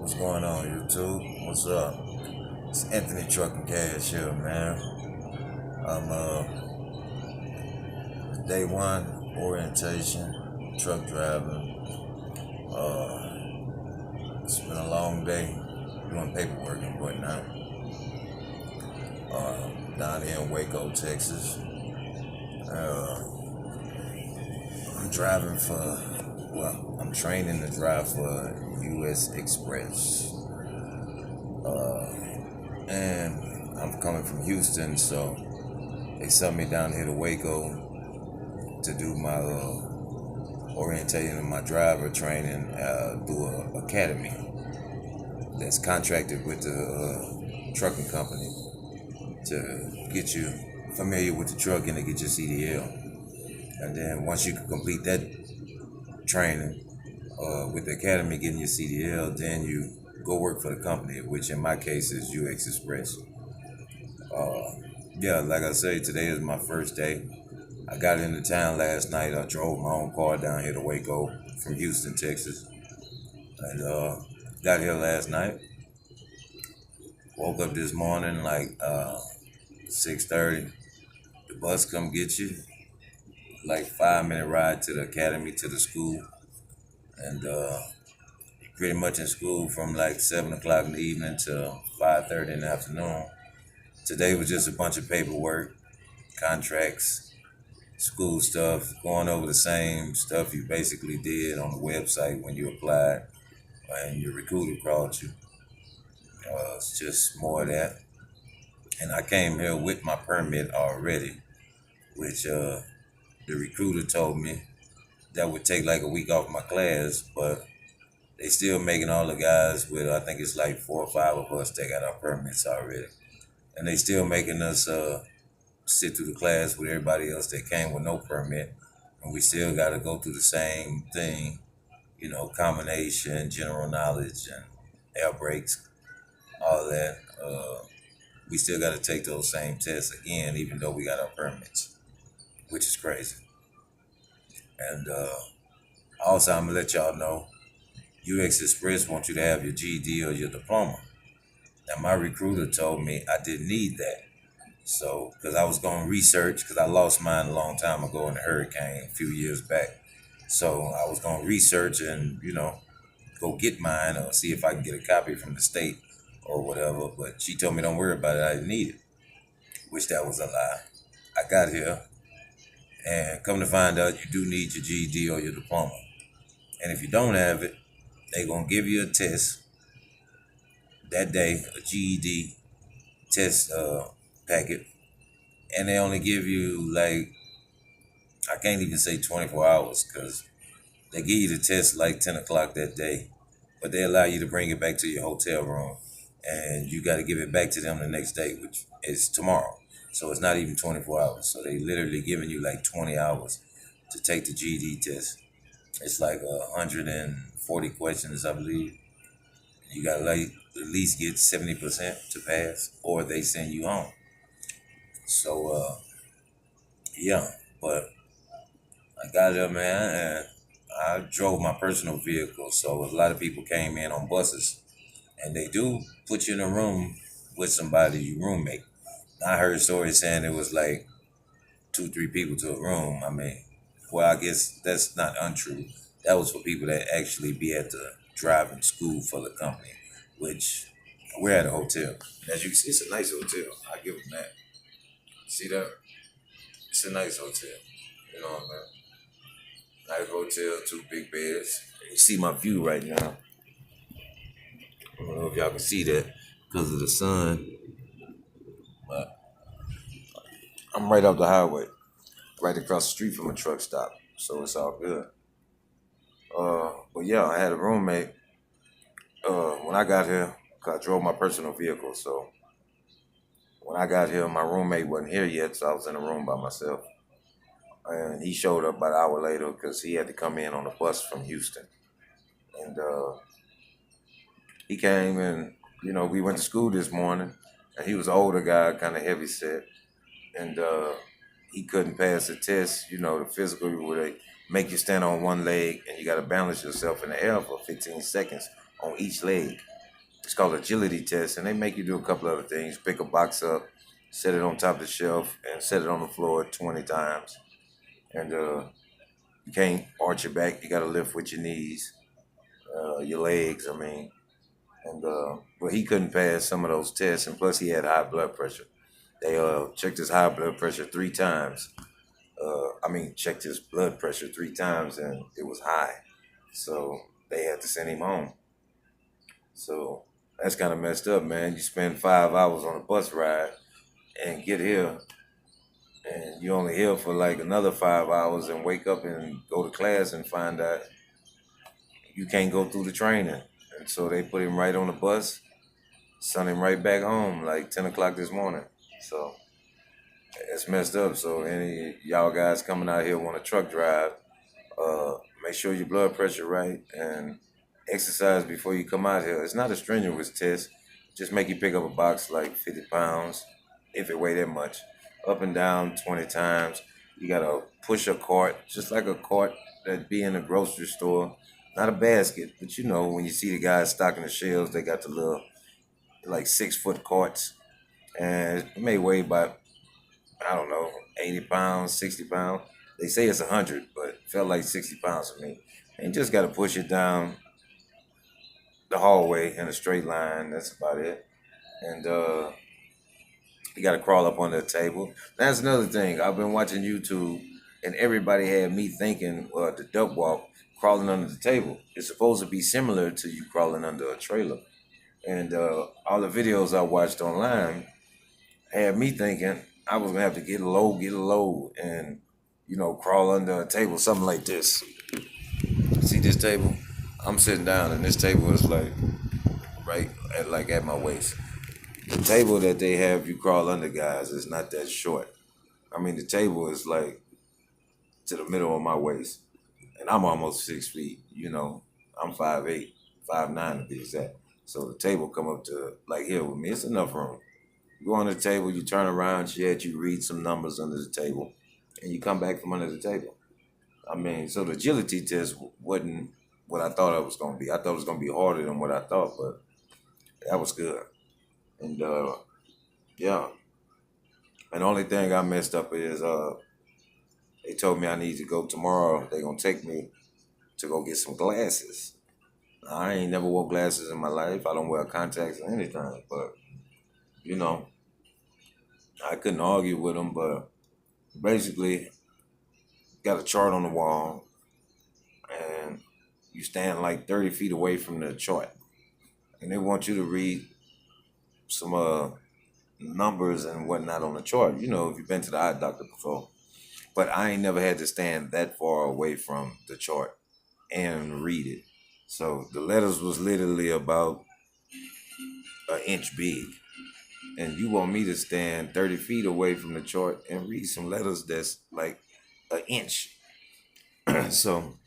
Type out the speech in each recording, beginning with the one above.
What's going on, YouTube? What's up? It's Anthony Truck and Cash here, man. I'm day one orientation, truck driving. It's been a long day doing paperwork and whatnot. Down here in Waco, Texas. I'm driving for, I'm training to drive for U.S. Express. And I'm coming from Houston, so they sent me down here to Waco to do my orientating and my driver training through an academy that's contracted with the trucking company to get you familiar with the truck and to get your CDL. And then once you complete that training with the academy getting your CDL, then you go work for the company, which in my case is UX Express. Uh, yeah, like I say, today is my first day. I got into town last night. I drove my own car down here to Waco from Houston, Texas, and got here last night. Woke up this morning like 6:30. The bus come get you. Like 5 minute ride to the academy to the school, and pretty much in school from like 7 o'clock in the evening to 5:30 in the afternoon. Today was just a bunch of paperwork, contracts, school stuff, going over the same stuff you basically did on the website when you applied and your recruiter called you. It's just more of that. And I came here with my permit already, which the recruiter told me that would take like a week off my class, but they still making all the guys with, I think it's like 4 or 5 of us that got our permits already. And they still making us sit through the class with everybody else that came with no permit. And we still got to go through the same thing, combination, general knowledge, and air brakes, all that. We still got to take those same tests again, even though we got our permits, which is crazy. And also, I'm going to let y'all know, UX Express wants you to have your GED or your diploma. Now, my recruiter told me I didn't need that. So, because I was going to research, because I lost mine a long time ago in a hurricane a few years back. So, I was going to research and, go get mine or see if I can get a copy from the state or whatever. But she told me don't worry about it, I didn't need it, which that was a lie. I got here and come to find out you do need your GED or your diploma. And if you don't have it, they're going to give you a test that day, a GED test packet, and they only give you like, I can't even say 24 hours because they give you the test like 10 o'clock that day, but they allow you to bring it back to your hotel room and you got to give it back to them the next day, which is tomorrow. So it's not even 24 hours. So they literally giving you like 20 hours to take the GED test. It's like 140 questions, I believe. You got to like at least get 70% to pass or they send you home. So, yeah, but I got there, man, and I drove my personal vehicle. So a lot of people came in on buses, and they do put you in a room with somebody, you roommate. I heard stories saying it was like 2, 3 people to a room. I mean, well, I guess that's not untrue. That was for people that actually be at the driving school for the company, which we're at a hotel. As you can see, it's a nice hotel. I give them that. See that? It's a nice hotel. You know what I mean? Nice hotel, 2 big beds. You see my view right now. I don't know if y'all can see that because of the sun, but I'm right off the highway, right across the street from a truck stop, so it's all good. But yeah, I had a roommate when I got here. 'Cause I drove my personal vehicle, so when I got here, my roommate wasn't here yet, so I was in a room by myself. And he showed up about an hour later because he had to come in on a bus from Houston. And he came and, we went to school this morning. And he was an older guy, kind of heavy set. And he couldn't pass the test, the physical where they make you stand on one leg and you got to balance yourself in the air for 15 seconds on each leg. It's called agility test, and they make you do a couple other things. Pick a box up, set it on top of the shelf, and set it on the floor 20 times. And you can't arch your back. You got to lift with your knees, your legs. I mean, and but he couldn't pass some of those tests, and plus he had high blood pressure. They checked his high blood pressure 3 times. Checked his blood pressure 3 times, and it was high. So they had to send him home. So that's kind of messed up, man. You spend 5 hours on a bus ride and get here, and you only here for like another 5 hours, and wake up and go to class and find out you can't go through the training. And so they put him right on the bus, sent him right back home like 10 o'clock this morning. So it's messed up. So any y'all guys coming out here want a truck drive, uh, make sure your blood pressure right and exercise before you come out here. It's not a strenuous test. Just make you pick up a box like 50 pounds, if it weigh that much, up and down 20 times. You gotta push a cart, just like a cart that be in a grocery store. Not a basket, but you know when you see the guys stocking the shelves, they got the little like 6 foot carts, and it may weigh about, I don't know, 80 pounds, 60 pounds. They say it's 100, but it felt like 60 pounds to me. And you just got to push it down the hallway in a straight line. That's about it. And you got to crawl up on the table. That's another thing. I've been watching YouTube, and everybody had me thinking the duck walk, crawling under the table, is supposed to be similar to you crawling under a trailer. And all the videos I watched online had me thinking I was gonna have to get low, and crawl under a table, something like this. See this table? I'm sitting down, and this table is like right at my waist. The table that they have you crawl under, guys, is not that short. I mean, the table is like to the middle of my waist, and I'm almost 6 feet. I'm 5'8", 5'9" to be exact. So the table come up to like here with me. It's enough room. You go on the table, you turn around, she had you read some numbers under the table, and you come back from under the table. I mean, so the agility test wasn't what I thought it was going to be. I thought it was going to be harder than what I thought, but that was good. And yeah, and the only thing I messed up is they told me I need to go tomorrow. They're going to take me to go get some glasses. Now, I ain't never wore glasses in my life. I don't wear contacts or anything, but you know, I couldn't argue with them, but basically, got a chart on the wall, and you stand like 30 feet away from the chart, and they want you to read some numbers and whatnot on the chart. If you've been to the eye doctor before, but I ain't never had to stand that far away from the chart and read it. So the letters was literally about an inch big, and you want me to stand 30 feet away from the chart and read some letters that's like an inch. So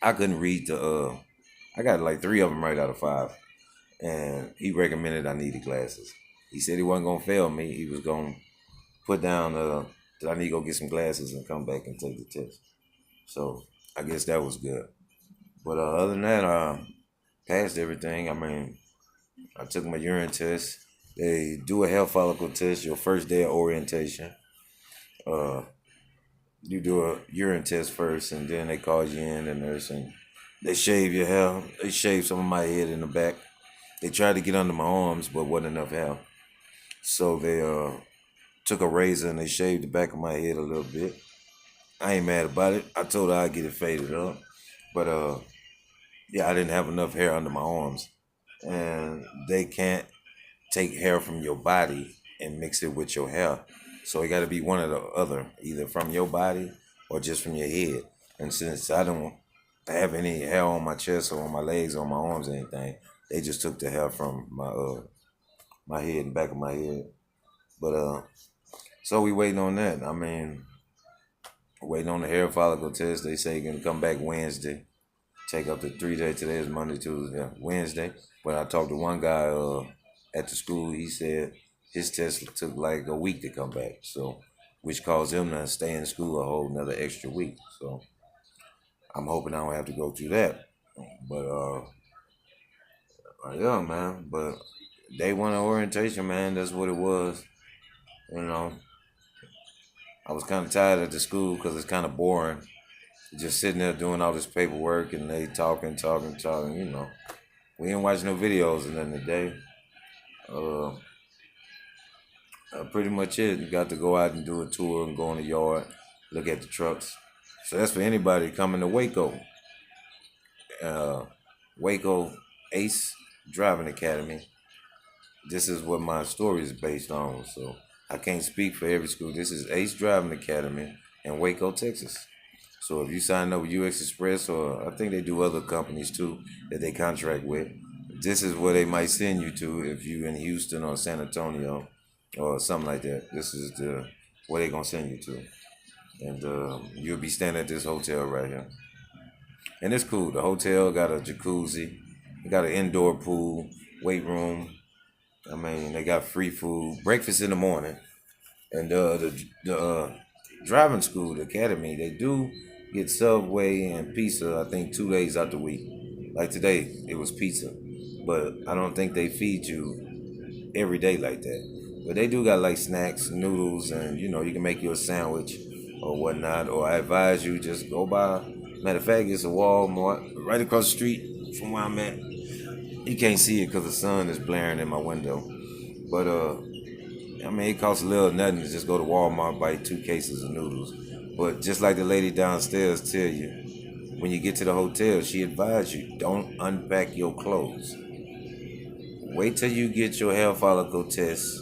I couldn't read I got like 3 of them right out of 5, and he recommended I needed glasses. He said he wasn't gonna fail me. He was gonna put down that I need to go get some glasses and come back and take the test. So I guess that was good. But other than that, passed everything. I mean, I took my urine test. They do a hair follicle test your first day of orientation. Uh, you do a urine test first, and then they call you in, the nurse, and they shave your hair. They shave some of my head in the back. They tried to get under my arms, but wasn't enough hair. So they took a razor and they shaved the back of my head a little bit. I ain't mad about it. I told her I'd get it faded up. But yeah, I didn't have enough hair under my arms. And they can't take hair from your body and mix it with your hair. So it got to be one or the other, either from your body or just from your head. And since I don't have any hair on my chest or on my legs or on my arms or anything, they just took the hair from my head and back of my head. But so we waiting on that. I mean, waiting on the hair follicle test. They say you're gonna come back Wednesday. Take up to 3 days. Today is Monday, Tuesday, Wednesday. But I talked to one guy at the school. He said his test took like a week to come back. So, which caused him to stay in school a whole another extra week. So, I'm hoping I don't have to go through that. But Yeah, man. But day one of orientation, man, that's what it was. You know, I was kind of tired of the school because it's kind of boring. Just sitting there doing all this paperwork and they talking. You know, we ain't watching no videos or nothing today. Uh, pretty much it. You got to go out and do a tour and go in the yard, look at the trucks. So that's for anybody coming to Waco. Uh, Waco Ace Driving Academy. This is what my story is based on. So I can't speak for every school. This is Ace Driving Academy in Waco, Texas. So if you sign up with UX Express, or I think they do other companies too that they contract with, this is where they might send you to if you in Houston or San Antonio or something like that. This is the where they gonna send you to, and you'll be staying at this hotel right here. And it's cool. The hotel got a jacuzzi, it got an indoor pool, weight room. I mean, they got free food, breakfast in the morning, and the driving school, the academy, they do get Subway and pizza. I think 2 days out the week. Like today, it was pizza, but I don't think they feed you every day like that. But they do got like snacks, noodles, and you know you can make you a sandwich or whatnot. Or I advise you just go by. Matter of fact, it's a Walmart right across the street from where I'm at. You can't see it because the sun is blaring in my window. But I mean, it costs a little nothing to just go to Walmart, buy 2 cases of noodles. But just like the lady downstairs tell you, when you get to the hotel, she advised you don't unpack your clothes. Wait till you get your hair follicle test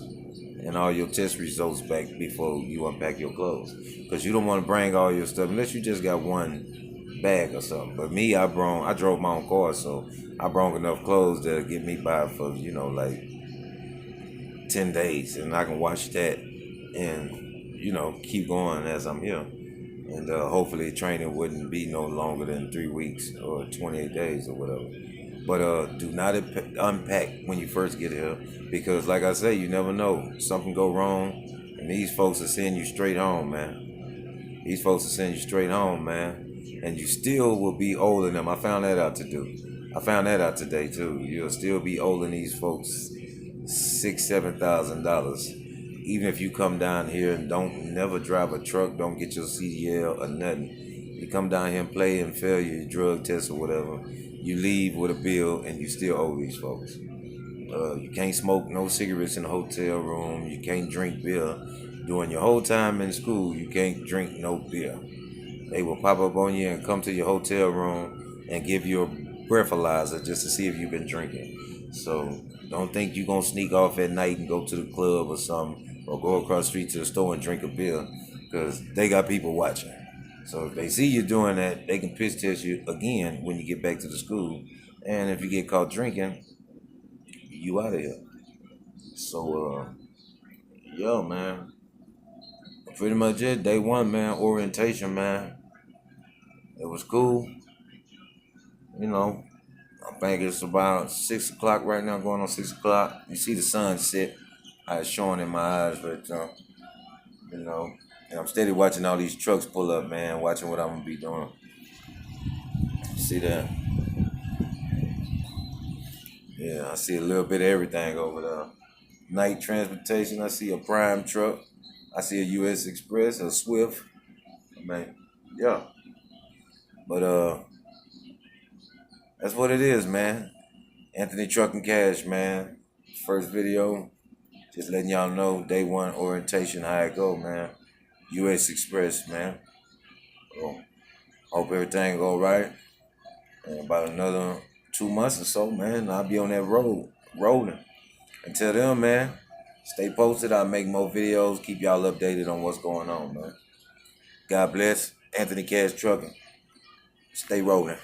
and all your test results back before you unpack your clothes. Because you don't want to bring all your stuff unless you just got one bag or something. But me, I drove my own car, so I brought enough clothes to get me by for, like 10 days, and I can watch that and keep going as I'm here. And hopefully training wouldn't be no longer than 3 weeks or 28 days or whatever. But do not unpack when you first get here, because like I say, you never know, something go wrong, and these folks are sending you straight home, man. These folks are sending you straight home, man. And you still will be older than them. I found that out to do. I found that out today too. You'll still be older than these folks, $6,000, $7,000. Even if you come down here and don't never drive a truck, don't get your CDL or nothing. You come down here and play and fail your drug test or whatever. You leave with a bill and you still owe these folks. You can't smoke no cigarettes in the hotel room. You can't drink beer. During your whole time in school, you can't drink no beer. They will pop up on you and come to your hotel room and give you a breathalyzer just to see if you've been drinking. So don't think you're going to sneak off at night and go to the club or something, or go across the street to the store and drink a beer, because they got people watching. So if they see you doing that, they can piss test you again when you get back to the school. And if you get caught drinking, you out of here. So, yo, man, pretty much it. Day one, man, orientation, man. It was cool. You know, I think it's about 6 o'clock right now, going on 6 o'clock. You see the sun set. It's showing in my eyes right now. You know, and I'm steady watching all these trucks pull up, man. Watching what I'm gonna be doing. See that? Yeah, I see a little bit of everything over there. Night transportation. I see a Prime truck. I see a U.S. Express, a Swift. I mean, yeah. But that's what it is, man. Anthony Truck and Cash, man. First video. Just letting y'all know day one orientation, how it go, man. U.S. Express, man. So, hope everything go right. And about another 2 months or so, man, I'll be on that road, rolling. Until then, man, stay posted. I'll make more videos, keep y'all updated on what's going on, man. God bless. Anthony Cash Trucking. Stay rolling.